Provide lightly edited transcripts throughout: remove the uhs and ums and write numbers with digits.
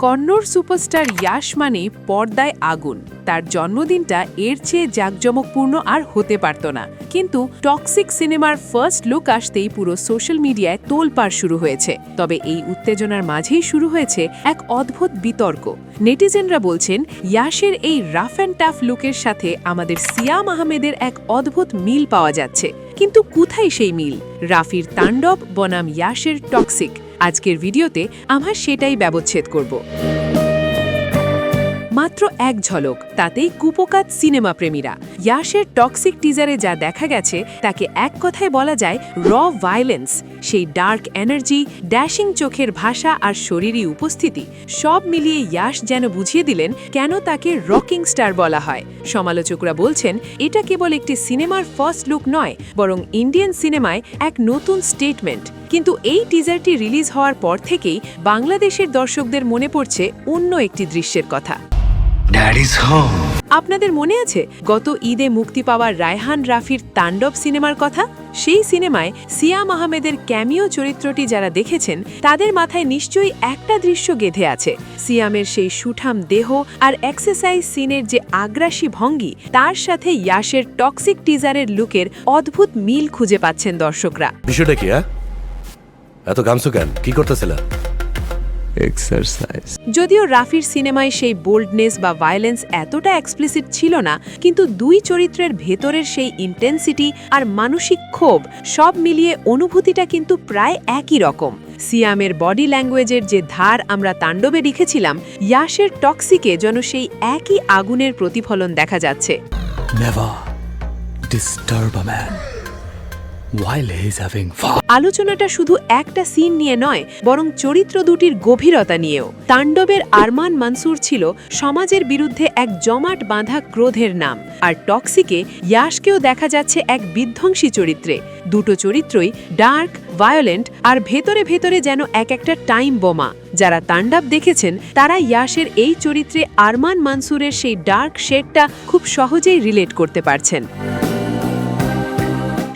Kannada superstar Yash মানে পর্দায় আগুন। তার জন্মদিনটা এর চেয়ে জাঁকজমকপূর্ণ আর হতে পারত না, কিন্তু টক্সিক সিনেমার ফার্স্ট লুক আসতেই পুরো সোশ্যাল মিডিয়ায় তোলপাড় শুরু হয়েছে। তবে এই উত্তেজনার মাঝেই শুরু হয়েছে এক অদ্ভুত বিতর্ক। নেটিজেনরা বলছেন ইয়াশের এই রাফ অ্যান্ড টাফ লুকের সাথে আমাদের সিয়াম আহমেদের এক অদ্ভুত মিল পাওয়া যাচ্ছে। কিন্তু কোথায় সেই মিল? রাফির তাণ্ডব বনাম ইয়াশের টক্সিক। আজকের ভিডিওতে আমরা সেটাই ব্যবচ্ছেদ করব। মাত্র এক ঝলক, তাতেই কুপোকাত সিনেমা প্রেমীরা। ইয়াশের টক্সিক টিজারে যা দেখা গেছে তাকে এক কথায় বলা যায় র ভায়োলেন্স। সেই ডার্ক এনার্জি, ড্যাশিং চোখের ভাষা আর শরীরী উপস্থিতি সব মিলিয়ে ইয়াশ যেন বুঝিয়ে দিলেন কেন তাকে রকিং স্টার বলা হয়। সমালোচকরা বলছেন এটা কেবল একটি সিনেমার ফার্স্ট লুক নয়, বরং ইন্ডিয়ান সিনেমায় এক নতুন স্টেটমেন্ট। কিন্তু এই টিজারটি রিলিজ হওয়ার পর থেকেই বাংলাদেশের দর্শকদের মনে পড়ছে অন্য একটি দৃশ্যের কথা। আপনাদের মনে আছে গত ঈদে মুক্তি পাওয়া রায়হান রাফির তাণ্ডব সিনেমার কথা? সেই সিনেমায় সিয়াম আহমেদের ক্যামিও চরিত্রটি যারা দেখেছেন তাদের মাথায় নিশ্চয়ই একটা দৃশ্য গেঁথে আছে। সিয়ামের সেই সুঠাম দেহ আর এক্সারসাইজ সিনের যে আগ্রাসী ভঙ্গি, তার সাথে ইয়াশের টক্সিক টিজারের লুকের অদ্ভুত মিল খুঁজে পাচ্ছেন দর্শকরা। বিষয়টা কি? এত গামছো কেন? কি করতেছিল? এক্সারসাইজ। যদিও রাফির সিনেমায় সেই বোল্ডনেস বা ভায়োলেন্স এতটা এক্সপ্লিসিট ছিল না, কিন্তু দুই চরিত্রের ভেতরের সেই ইন্টেন্সিটি আর মানসিক ক্ষোভ সব মিলিয়ে অনুভূতিটা কিন্তু প্রায় একই রকম। সিয়ামের বডি ল্যাঙ্গুয়েজের যে ধার আমরা তাণ্ডবে লিখেছিলাম, ইয়াশের টক্সিকে যেন সেই একই আগুনের প্রতিফলন দেখা যাচ্ছে। Never disturb a man while he's having fun. আলোচনাটা শুধু একটা সিন নিয়ে নয়, বরং চরিত্র দুটির গভীরতা নিয়েও। তাণ্ডবের আরমান মানসুর ছিল সমাজের বিরুদ্ধে এক জমাট বাঁধা ক্রোধের নাম, আর টক্সিকে ইয়াশকেও দেখা যাচ্ছে এক বিধ্বংসী চরিত্রে। দুটো চরিত্রই ডার্ক, ভায়োলেন্ট আর ভেতরে ভেতরে যেন এক একটা টাইম বোমা। যারা তাণ্ডব দেখেছেন তারা ইয়াশের এই চরিত্রে আরমান মানসুরের সেই ডার্ক শেডটা খুব সহজেই রিলেট করতে পারছেন।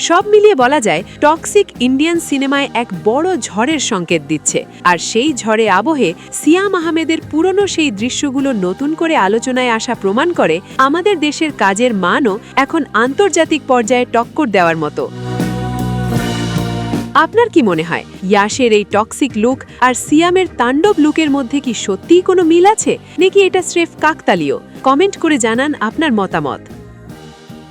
সব মিলিয়ে বলা যায় টক্সিক ইন্ডিয়ান সিনেমায় এক বড় ঝড়ের সংকেত দিচ্ছে, আর সেই ঝড়ে আবহে সিয়াম আহমেদের পুরনো সেই দৃশ্যগুলো নতুন করে আলোচনায় আসা প্রমাণ করে আমাদের দেশের কাজের মানও এখন আন্তর্জাতিক পর্যায়ে টক্কর দেওয়ার মতো। আপনার কি মনে হয়, ইয়াশের এই টক্সিক লুক আর সিয়ামের তাণ্ডব লুকের মধ্যে কি সত্যিই কোনো মিল আছে, নাকি এটা স্রেফ কাকতালীয়? কমেন্ট করে জানান আপনার মতামত।